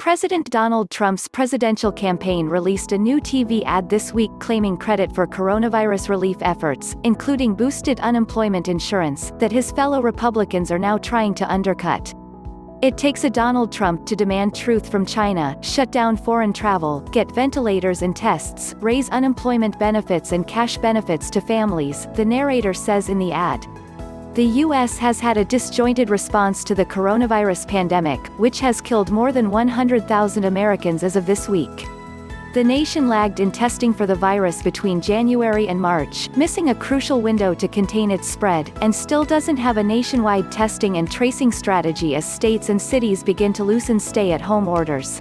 President Donald Trump's presidential campaign released a new TV ad this week claiming credit for coronavirus relief efforts, including boosted unemployment insurance, that his fellow Republicans are now trying to undercut. It takes a Donald Trump to demand truth from China, shut down foreign travel, get ventilators and tests, raise unemployment benefits and cash benefits to families, the narrator says in the ad. The U.S. has had a disjointed response to the coronavirus pandemic, which has killed more than 100,000 Americans as of this week. The nation lagged in testing for the virus between January and March, missing a crucial window to contain its spread, and still doesn't have a nationwide testing and tracing strategy as states and cities begin to loosen stay-at-home orders.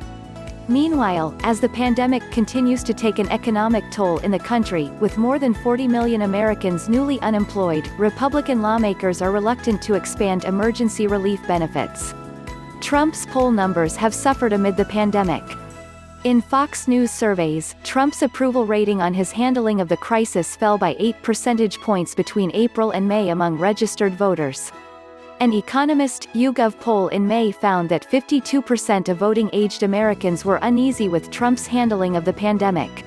Meanwhile, as the pandemic continues to take an economic toll in the country, with more than 40 million Americans newly unemployed, Republican lawmakers are reluctant to expand emergency relief benefits. Trump's poll numbers have suffered amid the pandemic. In Fox News surveys, Trump's approval rating on his handling of the crisis fell by 8 percentage points between April and May among registered voters. An Economist YouGov poll in May found that 52% of voting-aged Americans were uneasy with Trump's handling of the pandemic.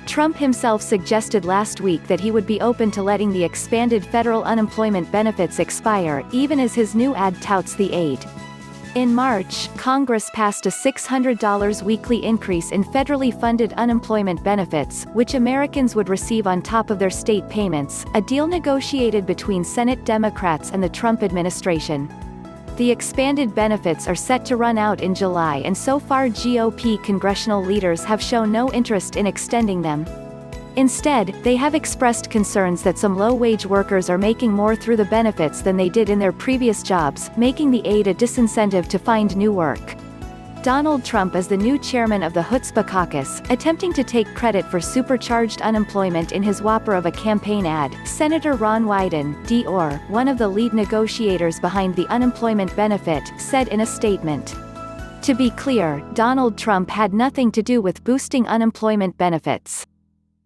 Trump himself suggested last week that he would be open to letting the expanded federal unemployment benefits expire, even as his new ad touts the aid. In March, Congress passed a $600 weekly increase in federally funded unemployment benefits, which Americans would receive on top of their state payments, a deal negotiated between Senate Democrats and the Trump administration. The expanded benefits are set to run out in July, and so far GOP congressional leaders have shown no interest in extending them. Instead, they have expressed concerns that some low-wage workers are making more through the benefits than they did in their previous jobs, making the aid a disincentive to find new work. Donald Trump is the new chairman of the Chutzpah Caucus, attempting to take credit for supercharged unemployment in his whopper of a campaign ad. Senator Ron Wyden, D.O.R., one of the lead negotiators behind the unemployment benefit, said in a statement. To be clear, Donald Trump had nothing to do with boosting unemployment benefits.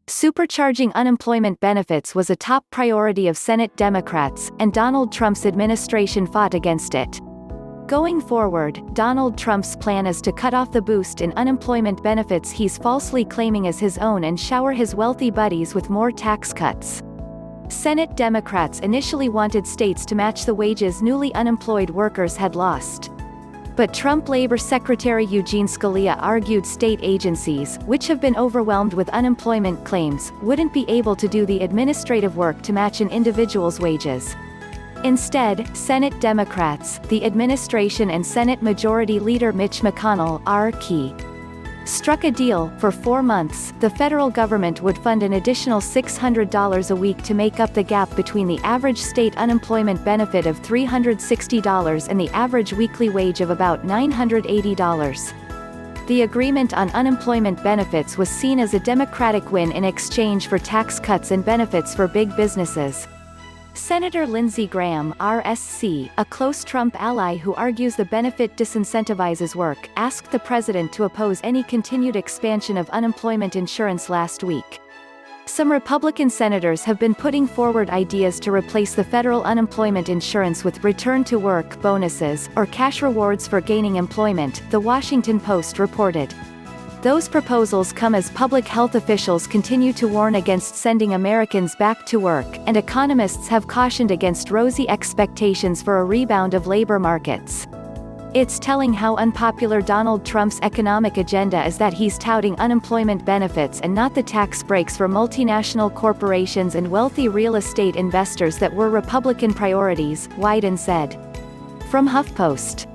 Supercharging unemployment benefits was a top priority of Senate Democrats, and Donald Trump's administration fought against it. Going forward, Donald Trump's plan is to cut off the boost in unemployment benefits he's falsely claiming as his own and shower his wealthy buddies with more tax cuts. Senate Democrats initially wanted states to match the wages newly unemployed workers had lost. But Trump Labor Secretary Eugene Scalia argued state agencies, which have been overwhelmed with unemployment claims, wouldn't be able to do the administrative work to match an individual's wages. Instead, Senate Democrats, the administration and Senate Majority Leader Mitch McConnell, R.K. struck a deal. For 4 months, the federal government would fund an additional $600 a week to make up the gap between the average state unemployment benefit of $360 and the average weekly wage of about $980. The agreement on unemployment benefits was seen as a Democratic win in exchange for tax cuts and benefits for big businesses. Senator Lindsey Graham, RSC, a close Trump ally who argues the benefit disincentivizes work, asked the president to oppose any continued expansion of unemployment insurance last week. Some Republican senators have been putting forward ideas to replace the federal unemployment insurance with return-to-work bonuses, or cash rewards for gaining employment, The Washington Post reported. Those proposals come as public health officials continue to warn against sending Americans back to work, and economists have cautioned against rosy expectations for a rebound of labor markets. It's telling how unpopular Donald Trump's economic agenda is that he's touting unemployment benefits and not the tax breaks for multinational corporations and wealthy real estate investors that were Republican priorities, Wyden said. From HuffPost.